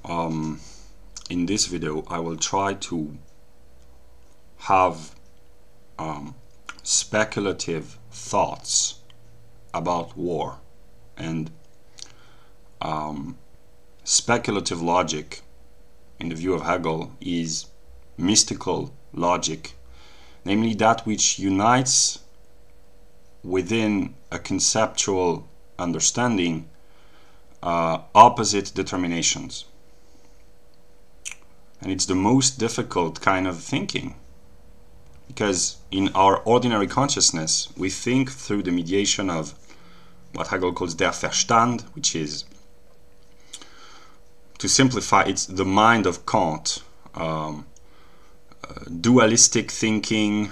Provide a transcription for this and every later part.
in this video I will try to have speculative thoughts about war, and speculative logic in the view of Hegel is mystical logic, namely that which unites within a conceptual understanding opposite determinations. And it's the most difficult kind of thinking, because in our ordinary consciousness we think through the mediation of what Hegel calls der Verstand, which is, to simplify, it's the mind of Kant, dualistic thinking,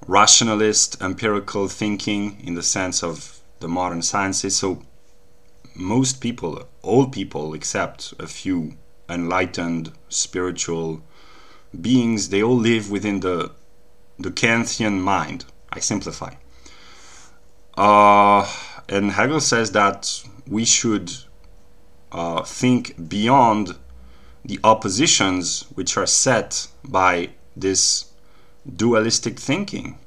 rationalist empirical thinking in the sense of the modern sciences. So most people, all people except a few enlightened spiritual beings, they all live within the Kantian mind. I simplify. And Hegel says that we should think beyond the oppositions which are set by this dualistic thinking.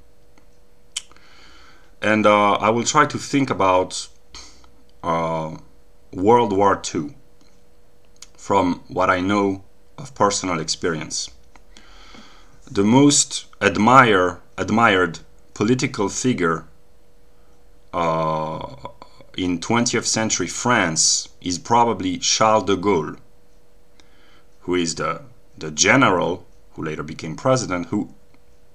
And I will try to think about World War II from what I know of personal experience. The most admired political figure in 20th century France is probably Charles de Gaulle, who is the general who later became president, who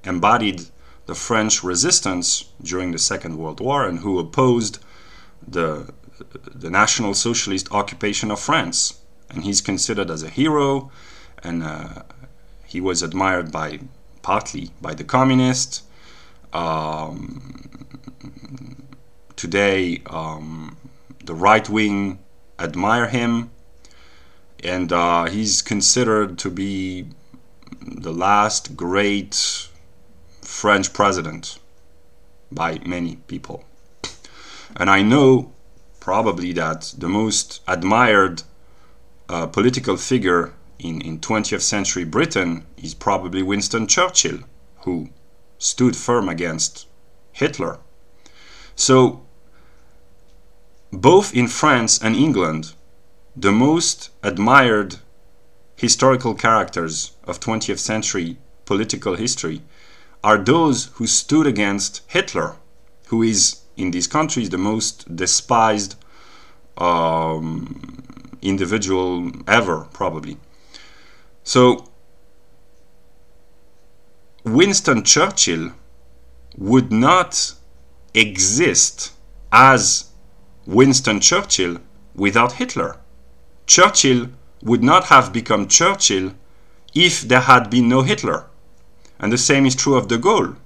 embodied the French resistance during the Second World War and who opposed the National Socialist occupation of France. And he's considered as a hero, and he was admired partly by the communists. Today, the right wing admire him, and he's considered to be the last great French president by many people. And I know probably that the most admired political figure in 20th century Britain is probably Winston Churchill, who stood firm against Hitler. So both in France and England, the most admired historical characters of 20th century political history are those who stood against Hitler, who is in these countries the most despised individual ever, probably. So Winston Churchill would not exist as Winston Churchill without Hitler. Churchill would not have become Churchill if there had been no Hitler. And the same is true of de Gaulle.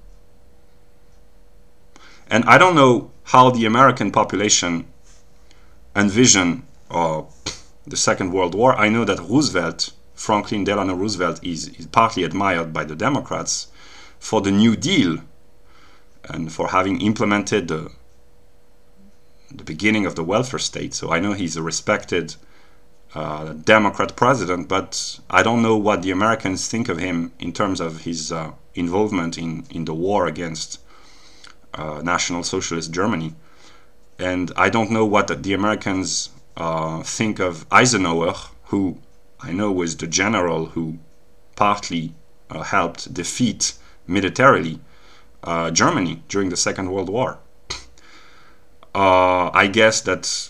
And I don't know how the American population envision the Second World War. I know that Roosevelt, Franklin Delano Roosevelt, is partly admired by the Democrats for the New Deal and for having implemented the beginning of the welfare state. So I know he's a respected Democrat president, but I don't know what the Americans think of him in terms of his involvement in the war against National Socialist Germany. And I don't know what the Americans think of Eisenhower, who I know was the general who partly helped defeat militarily Germany during the Second World War. I guess that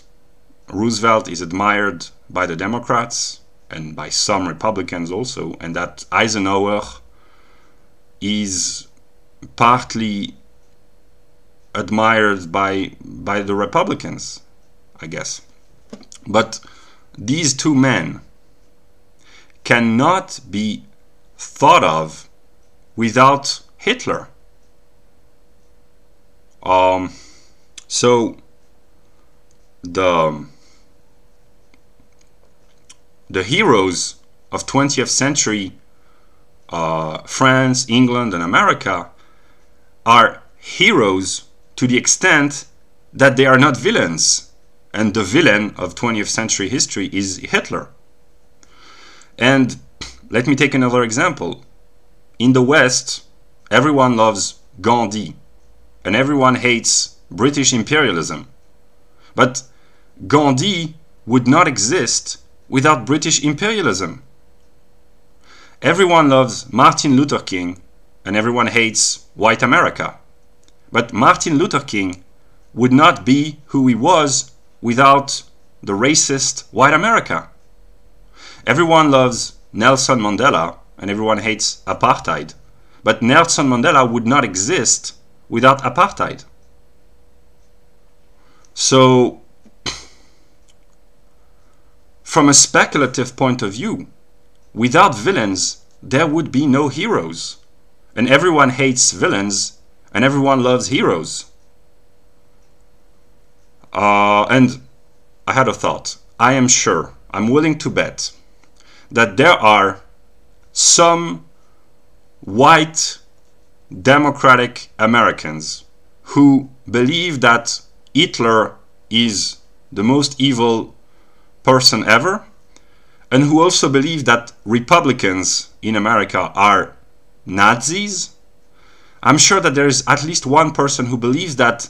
Roosevelt is admired by the Democrats and by some Republicans also, and that Eisenhower is partly admired by the Republicans, I guess. But these two men cannot be thought of without Hitler. So the heroes of 20th century France, England, and America are heroes to the extent that they are not villains. and the villain of 20th century history is Hitler. And let me take another example. In the West, everyone loves Gandhi, and everyone hates British imperialism. But Gandhi would not exist without British imperialism. Everyone loves Martin Luther King, and everyone hates white America. But Martin Luther King would not be who he was without the racist white America. Everyone loves Nelson Mandela, and everyone hates apartheid. But Nelson Mandela would not exist without apartheid. So, from a speculative point of view, without villains, there would be no heroes. And everyone hates villains, and everyone loves heroes. And I had a thought. I am sure, I'm willing to bet, that there are some white democratic Americans who believe that Hitler is the most evil person ever, and who also believe that Republicans in America are Nazis. I'm sure that there is at least one person who believes that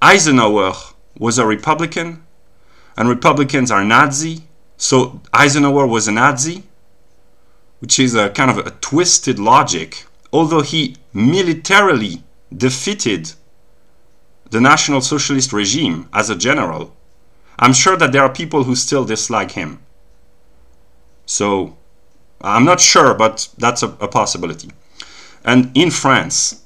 Eisenhower was a Republican and Republicans are Nazi, so Eisenhower was a Nazi, which is a kind of a twisted logic. Although he militarily defeated the National Socialist regime as a general, I'm sure that there are people who still dislike him. So I'm not sure, but that's a possibility. And in France,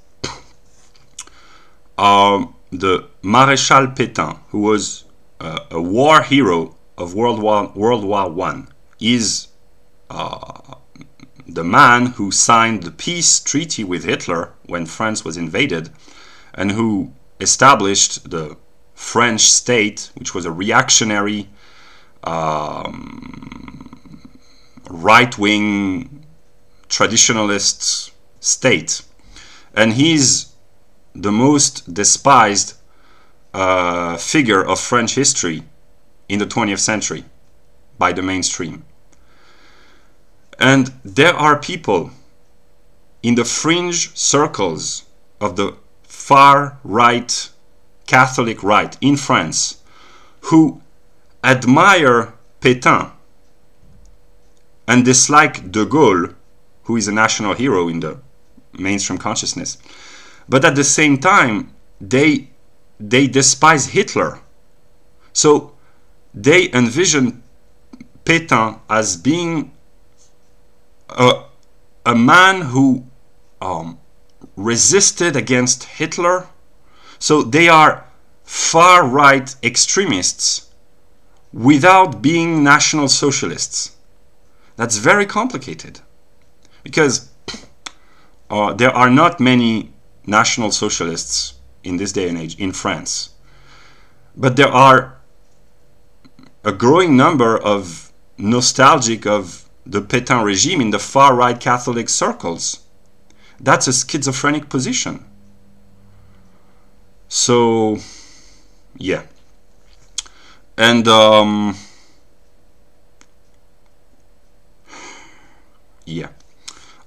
the Maréchal Pétain, who was a war hero of World War I, is the man who signed the peace treaty with Hitler when France was invaded, and who established the French state, which was a reactionary, right-wing, traditionalist state. And he's the most despised figure of French history in the 20th century by the mainstream. And there are people in the fringe circles of the far-right Catholic right in France who admire Pétain and dislike de Gaulle, who is a national hero in the mainstream consciousness. But at the same time, they despise Hitler. So they envision Pétain as being a man who resisted against Hitler. So they are far-right extremists without being National Socialists. That's very complicated, because there are not many National Socialists in this day and age in France. But there are a growing number of nostalgic of the Pétain regime in the far-right Catholic circles. That's a schizophrenic position. So, yeah. And, yeah.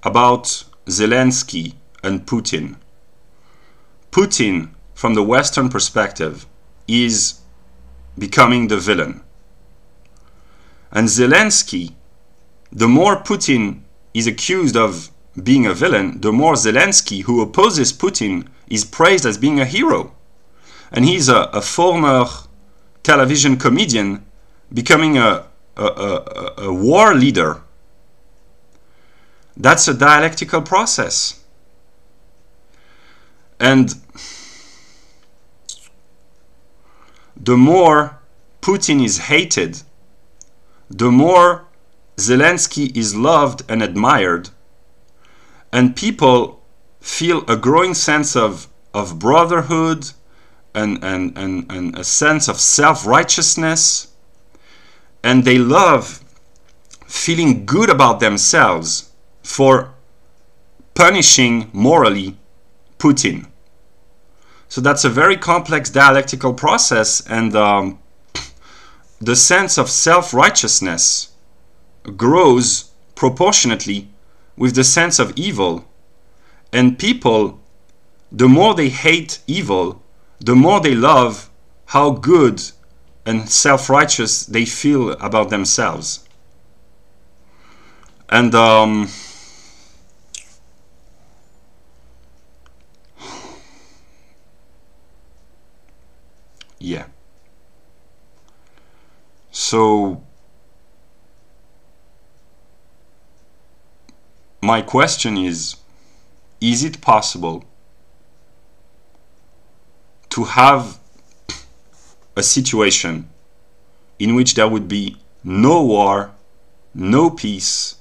About Zelensky and Putin. Putin, from the Western perspective, is becoming the villain. And Zelensky, the more Putin is accused of being a villain, the more Zelensky, who opposes Putin, is praised as being a hero. And he's a former television comedian becoming a war leader. That's a dialectical process. And the more Putin is hated, the more Zelensky is loved and admired, and people feel a growing sense of brotherhood and a sense of self-righteousness, and they love feeling good about themselves for punishing morally Putin. So that's a very complex dialectical process, and the sense of self-righteousness grows proportionately with the sense of evil. And people, the more they hate evil, the more they love how good and self-righteous they feel about themselves. And yeah. So my question is it possible to have a situation in which there would be no war, no peace,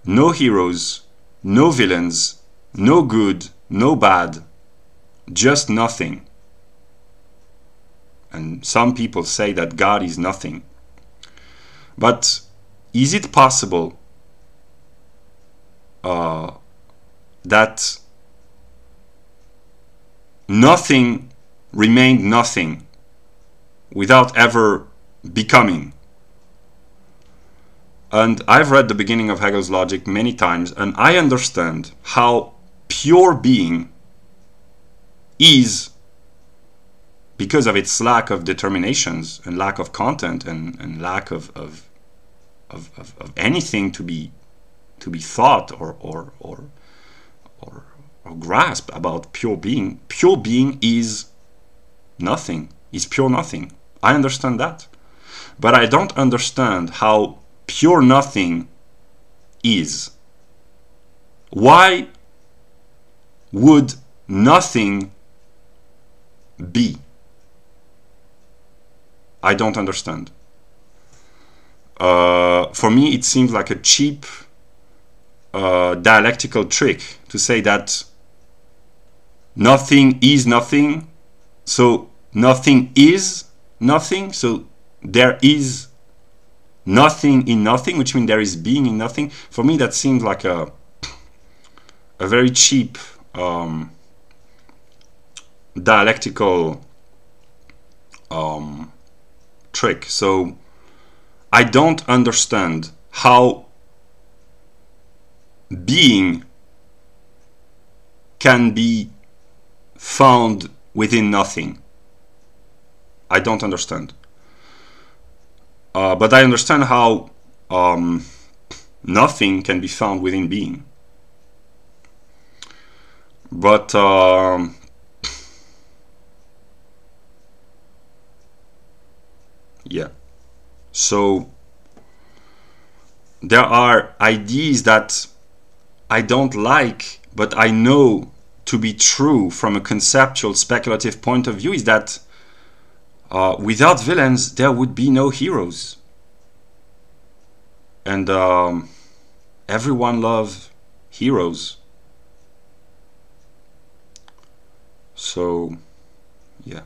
no heroes, no villains, no good, no bad, just nothing? And some people say that God is nothing. But is it possible that nothing remained nothing without ever becoming? And I've read the beginning of Hegel's logic many times, and I understand how pure being is, because of its lack of determinations and lack of content and lack of anything to be thought or grasped about pure being. Pure being is nothing, is pure nothing. I understand that. But I don't understand how pure nothing is. Why would nothing be? I don't understand. For me, it seems like a cheap dialectical trick to say that nothing is nothing, so nothing is nothing, so there is nothing in nothing, which means there is being in nothing. For me, that seems like a very cheap dialectical trick. So I don't understand how being can be found within nothing. I don't understand. But I understand how nothing can be found within being. But yeah. So there are ideas that I don't like, but I know to be true from a conceptual, speculative point of view, is that without villains, there would be no heroes. And everyone loves heroes. So, yeah.